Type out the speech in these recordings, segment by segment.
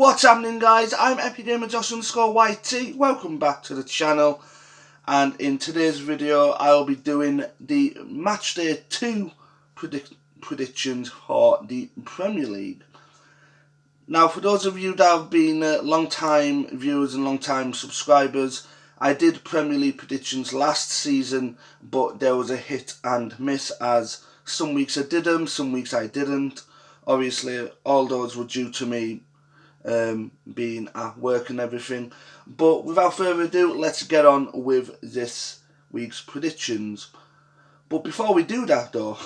What's happening, guys? I'm EpicGamerJosh_YT. Welcome back to the channel, and in today's video I'll be doing the Matchday 2 predictions for the Premier League. Now, for those of you that have been long-time viewers and long-time subscribers, I did Premier League predictions last season, but there was a hit and miss, as some weeks I did them, some weeks I didn't. Obviously, all those were due to me being at work and everything. But without further ado, let's get on with this week's predictions. But before we do that though,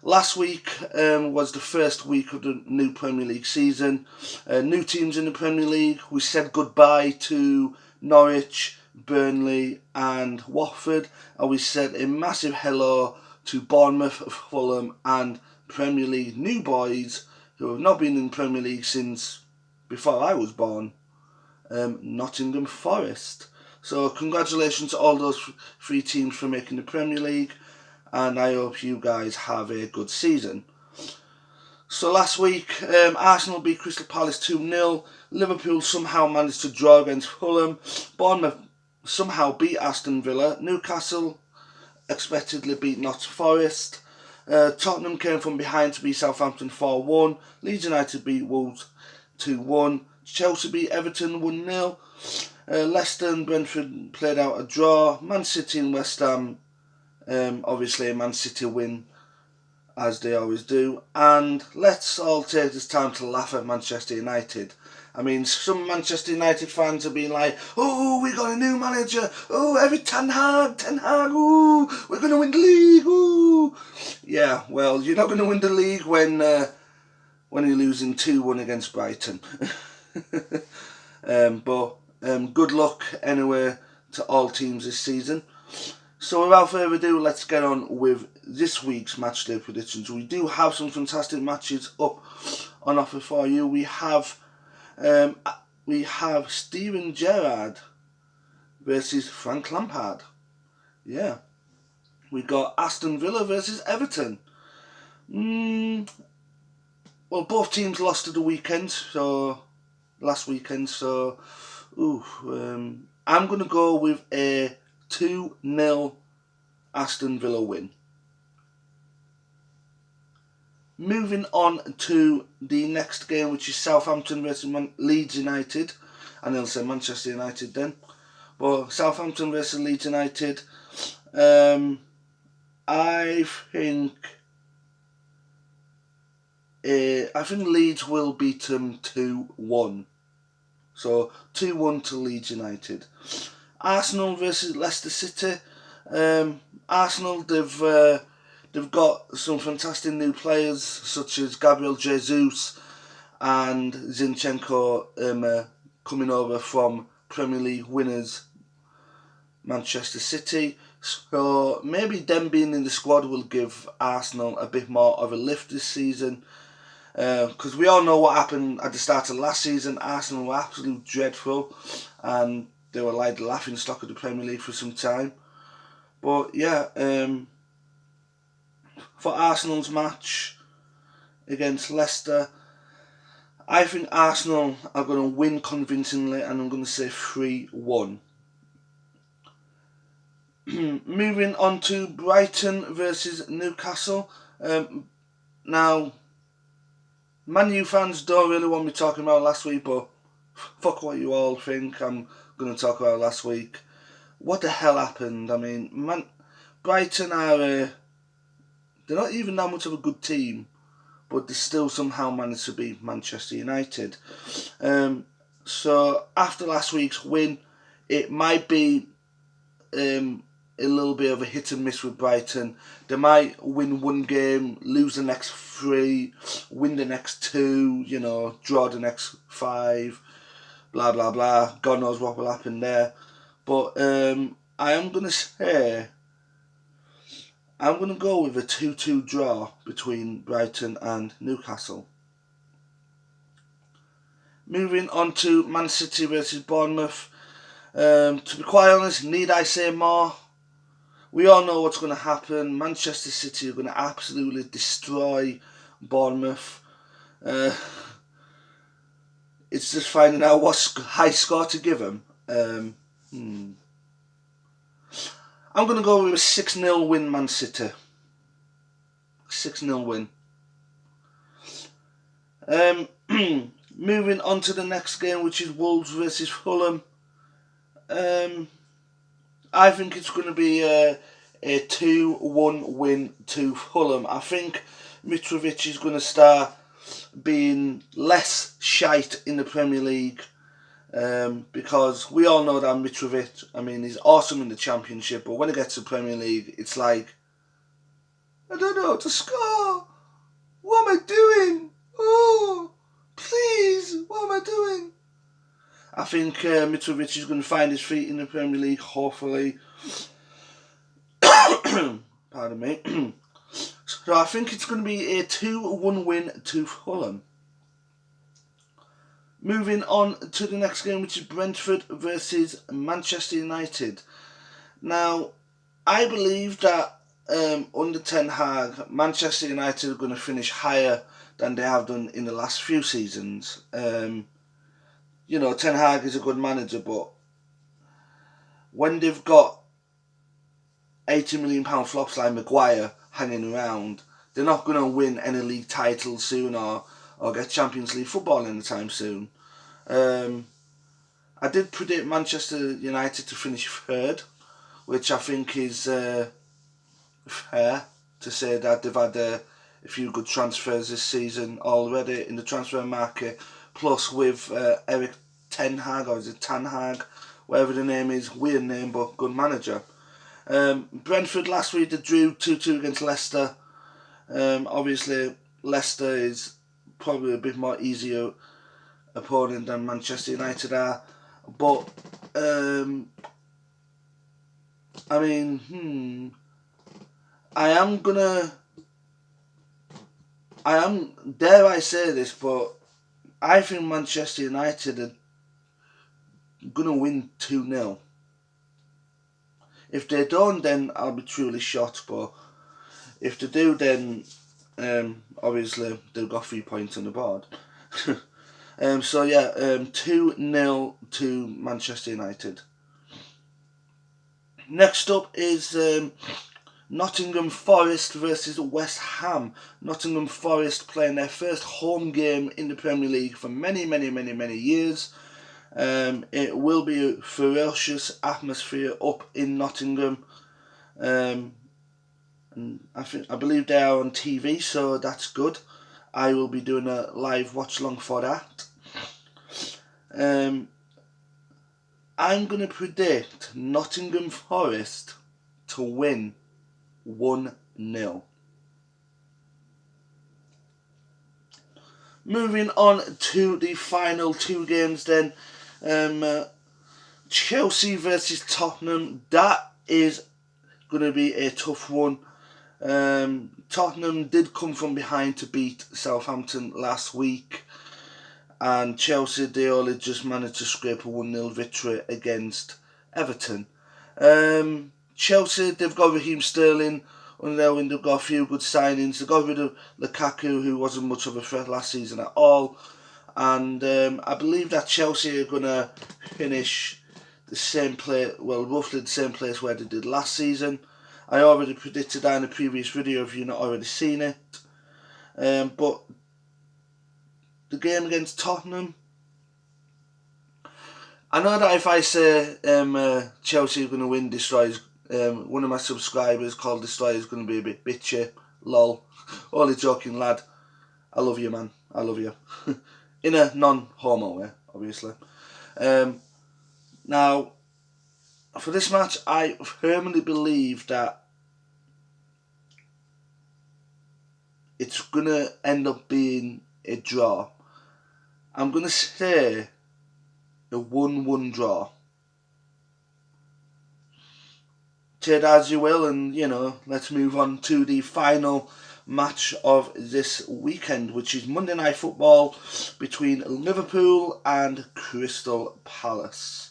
last week was the first week of the new Premier League season. New teams in the Premier League. We said goodbye to Norwich, Burnley and Watford, and we said a massive hello to Bournemouth, Fulham and Premier League new boys who have not been in the Premier League since before I was born, Nottingham Forest. So congratulations to all those three teams for making the Premier League, and I hope you guys have a good season. So last week, Arsenal beat Crystal Palace 2-0, Liverpool somehow managed to draw against Fulham, Bournemouth somehow beat Aston Villa, Newcastle expectedly beat Nottingham Forest, Tottenham came from behind to beat Southampton 4-1, Leeds United beat Wolves 2-1, Chelsea beat Everton 1-0, Leicester and Brentford played out a draw, Man City and West Ham, obviously a Man City win as they always do, and let's all take this time to laugh at Manchester United. I mean, some Manchester United fans have been like, oh, we got a new manager, oh, Ten Hag, ooh, we're going to win the league, ooh. Yeah, well, you're not going to win the league when you're losing 2-1 against Brighton. But good luck anyway to all teams this season. So without further ado, let's get on with this week's Matchday predictions. We do have some fantastic matches up on offer for you. We have Steven Gerrard versus Frank Lampard. Yeah. We got Aston Villa versus Everton. Well, both teams lost at the weekend, last weekend, so I'm going to go with a 2-0 Aston Villa win. Moving on to the next game, which is Southampton versus Leeds United. And I'll say Manchester United then. But Southampton versus Leeds United. I think Leeds will beat them 2-1. So 2-1 to Leeds United. Arsenal versus Leicester City. Arsenal, they've got some fantastic new players such as Gabriel Jesus and Zinchenko coming over from Premier League winners Manchester City. So maybe them being in the squad will give Arsenal a bit more of a lift this season. Because we all know what happened at the start of last season. Arsenal were absolutely dreadful and they were like the laughing stock of the Premier League for some time. But yeah, for Arsenal's match against Leicester, I think Arsenal are going to win convincingly, and I'm going to say 3-1. Moving on to Brighton versus Newcastle. Now, Man U fans don't really want me talking about last week, but fuck what you all think, I'm going to talk about last week. What the hell happened? I mean, Brighton are they're not even that much of a good team, but they still somehow managed to beat Manchester United. So after last week's win, it might be a little bit of a hit and miss with Brighton. They might win one game, lose the next 3, win the next 2, draw the next 5, blah blah blah. God knows what will happen there. But I am going to say I'm going to go with a 2-2 draw between Brighton and Newcastle. Moving on to Man City versus Bournemouth. To be quite honest, need I say more? We all know what's going to happen. Manchester City are going to absolutely destroy Bournemouth. It's It's just finding out what high score to give them. I'm going to go with a 6-0 win, Man City. 6-0 win. Moving on to the next game, which is Wolves versus Fulham. I think it's going to be a 2-1 win to Fulham. I think Mitrovic is going to start being less shite in the Premier League, because we all know that Mitrovic, I mean, he's awesome in the Championship, but when he gets to the Premier League, it's like, I don't know, to score. What am I doing? Oh, please, what am I doing? I think Mitrovic is going to find his feet in the Premier League, hopefully. Pardon me. So I think it's going to be a 2-1 win to Fulham. Moving on to the next game, which is Brentford versus Manchester United. Now, I believe that under Ten Hag, Manchester United are going to finish higher than they have done in the last few seasons. You know, Ten Hag is a good manager, but when they've got £80 million flops like Maguire hanging around, they're not going to win any league titles soon or get Champions League football anytime soon. I did predict Manchester United to finish third, which I think is fair to say that they've had a few good transfers this season already in the transfer market. Plus with Eric Ten Hag, or is it Ten Hag, whatever the name is, weird name but good manager. Brentford last week they drew 2-2 against Leicester. Obviously Leicester is probably a bit more easier opponent than Manchester United are, but I mean, I am, dare I say this, but I think Manchester United are gonna win 2-0. If they don't, then I'll be truly shocked, but if they do, then obviously they've got 3 points on the board. So yeah, 2-0 to Manchester United. Next up is Nottingham Forest versus West Ham. Nottingham Forest playing their first home game in the Premier League for many years. It will be a ferocious atmosphere up in Nottingham. And I believe they are on TV, so that's good. I will be doing a live watch along for that. I'm going to predict Nottingham Forest to win 1-0. Moving on to the final two games then. Chelsea versus Tottenham. That is going to be a tough one. Tottenham did come from behind to beat Southampton last week, and Chelsea, they only just managed to scrape a 1-0 victory against Everton. Chelsea, they've got Raheem Sterling under their wing. They've got a few good signings. They got rid of Lukaku, who wasn't much of a threat last season at all. And I believe that Chelsea are going to finish the same place, well, roughly the same place where they did last season. I already predicted that in a previous video if you've not already seen it. But the game against Tottenham, I know that if I say Chelsea are going to win, Destroyer's, one of my subscribers called Destroyer is going to be a bit bitchy. Lol. Only joking, lad. I love you, man. I love you. In a non-homo way, obviously. Now, for this match, I firmly believe that it's going to end up being a draw. I'm going to say a 1-1 draw. Take it as you will, and, you know, let's move on to the final match of this weekend, which is Monday Night Football between Liverpool and Crystal Palace.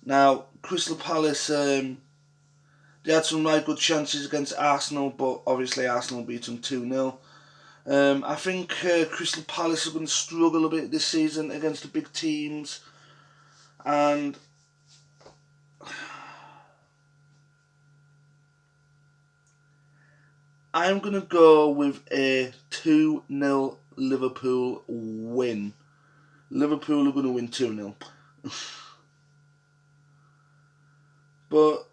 Now, Crystal Palace, they had some right good chances against Arsenal, but obviously Arsenal beat them 2-0. I think Crystal Palace are going to struggle a bit this season against the big teams, and I'm going to go with a 2-0 Liverpool win. Liverpool are going to win 2-0. But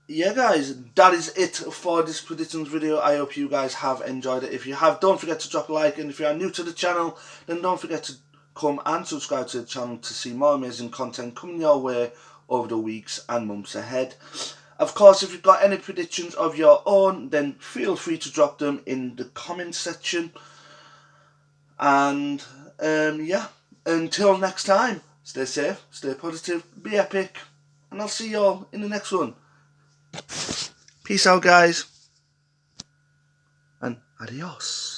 yeah, guys, that is it for this predictions video. I hope you guys have enjoyed it. If you have, don't forget to drop a like, and if you are new to the channel, then don't forget to come and subscribe to the channel to see more amazing content coming your way over the weeks and months ahead. Of course, if you've got any predictions of your own, then feel free to drop them in the comment section. And yeah, until next time, stay safe, stay positive, be epic, and I'll see you all in the next one. Peace out, guys, and adios.